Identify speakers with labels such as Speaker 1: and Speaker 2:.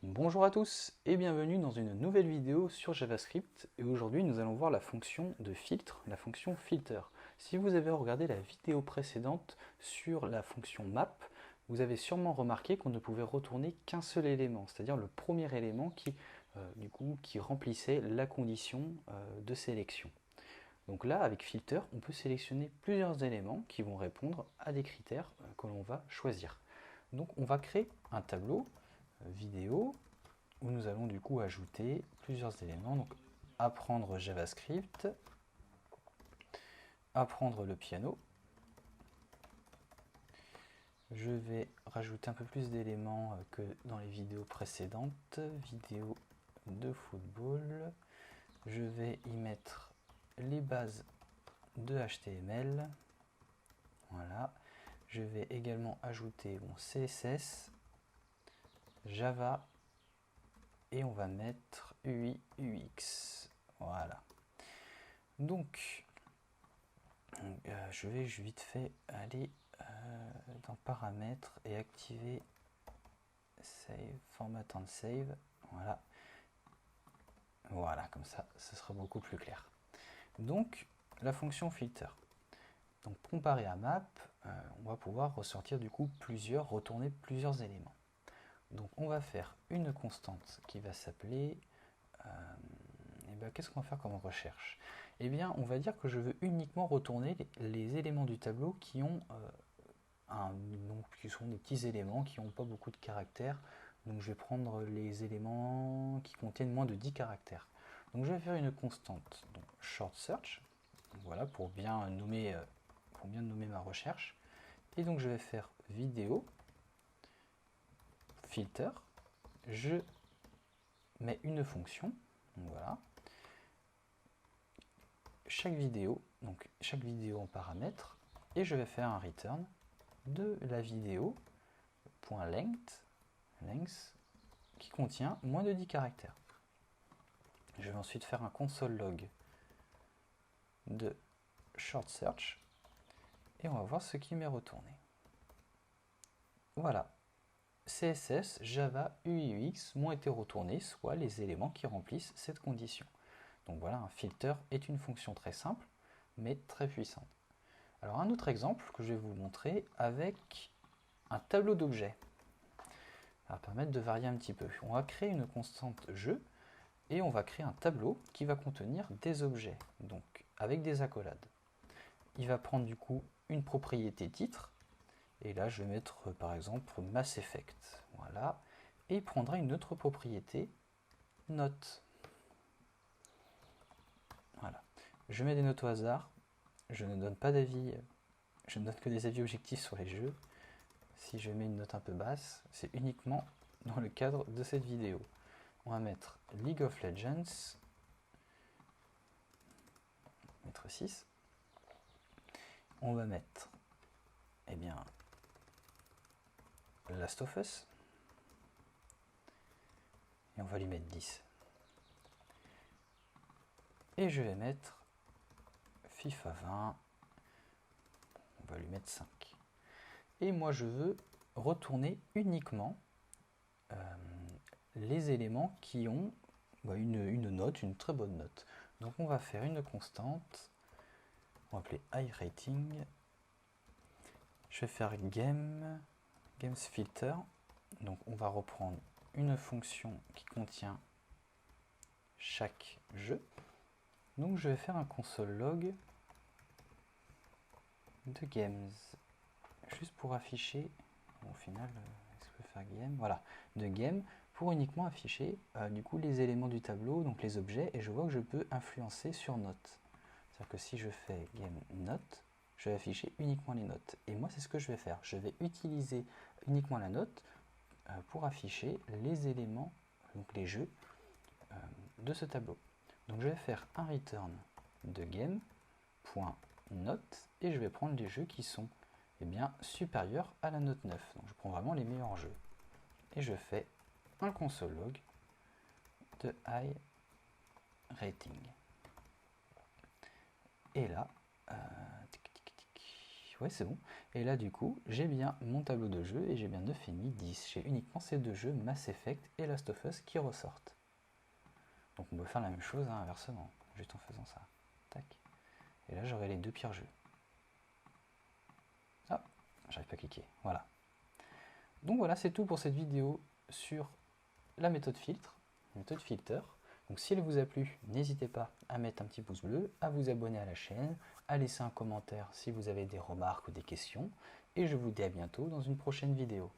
Speaker 1: Bonjour à tous et bienvenue dans une nouvelle vidéo sur JavaScript et aujourd'hui nous allons voir la fonction de filtre, la fonction filter. Si vous avez regardé la vidéo précédente sur la fonction map, vous avez sûrement remarqué qu'on ne pouvait retourner qu'un seul élément, c'est-à-dire le premier élément qui remplissait la condition de sélection. Donc là, avec filter, on peut sélectionner plusieurs éléments qui vont répondre à des critères que l'on va choisir. Donc on va créer un tableau vidéo où nous allons du coup ajouter plusieurs éléments. Donc apprendre JavaScript, apprendre le piano. Je vais rajouter un peu plus d'éléments que dans les vidéos précédentes. Vidéo de football. Je vais y mettre les bases de HTML. Voilà. Je vais également ajouter mon CSS, Java, et on va mettre UI, UX. Voilà. Donc, je vais vite fait aller dans paramètres et activer save, format and save. Voilà. Voilà, comme ça, ce sera beaucoup plus clair. Donc, la fonction filter. Donc, comparé à map, on va pouvoir ressortir du coup retourner plusieurs éléments. Donc, on va faire une constante qui va s'appeler qu'est-ce qu'on va faire comme recherche? Eh bien, on va dire que je veux uniquement retourner les éléments du tableau qui ont qui sont des petits éléments qui n'ont pas beaucoup de caractères. Donc je vais prendre les éléments qui contiennent moins de 10 caractères. Donc je vais faire une constante, donc short search, voilà, pour bien nommer ma recherche. Et donc je vais faire vidéo, filter, je mets une fonction, donc voilà, chaque vidéo en paramètre, et je vais faire un return de la vidéo .length qui contient moins de 10 caractères. Je vais ensuite faire un console log de short search et on va voir ce qui m'est retourné. Voilà, CSS, Java, UI, UX m'ont été retournés, soit les éléments qui remplissent cette condition. Donc voilà, un filter est une fonction très simple, mais très puissante. Alors un autre exemple que je vais vous montrer avec un tableau d'objets. Ça va permettre de varier un petit peu. On va créer une constante jeu et on va créer un tableau qui va contenir des objets, donc avec des accolades. Il va prendre du coup une propriété titre, et là je vais mettre par exemple Mass Effect, voilà, et il prendra une autre propriété note. Voilà. Je mets des notes au hasard, je ne donne pas d'avis, je ne donne que des avis objectifs sur les jeux. Si je mets une note un peu basse, c'est uniquement dans le cadre de cette vidéo. On va mettre League of Legends, mettre 6. On va mettre, Last of Us, et on va lui mettre 10. Et je vais mettre FIFA 20, on va lui mettre 5. Et moi je veux retourner uniquement les éléments qui ont une note, une très bonne note. Donc on va faire une constante, on va appeler iRating. Je vais faire games filter. Donc on va reprendre une fonction qui contient chaque jeu. Donc je vais faire un console log de games, juste pour afficher, au final, est-ce que je peux faire game? Voilà, de game, pour uniquement afficher du coup les éléments du tableau, donc les objets, et je vois que je peux influencer sur note. C'est-à-dire que si je fais game note, je vais afficher uniquement les notes. Et moi, c'est ce que je vais faire. Je vais utiliser uniquement la note pour afficher les éléments, donc les jeux de ce tableau. Donc je vais faire un return de game.note et je vais prendre les jeux qui sont supérieurs à la note 9. Donc je prends vraiment les meilleurs jeux. Et je fais un console log de iRating. Et là, ouais, c'est bon. Et là du coup, j'ai bien mon tableau de jeu et j'ai bien 9,5, 10. J'ai uniquement ces deux jeux, Mass Effect et Last of Us, qui ressortent. Donc on peut faire la même chose hein, inversement, juste en faisant ça. Tac. Et là j'aurai les deux pires jeux. Ah, j'arrive pas à cliquer. Voilà. Donc voilà, c'est tout pour cette vidéo sur la méthode filtre, méthode filter. Donc si elle vous a plu, n'hésitez pas à mettre un petit pouce bleu, à vous abonner à la chaîne, à laisser un commentaire si vous avez des remarques ou des questions. Et je vous dis à bientôt dans une prochaine vidéo.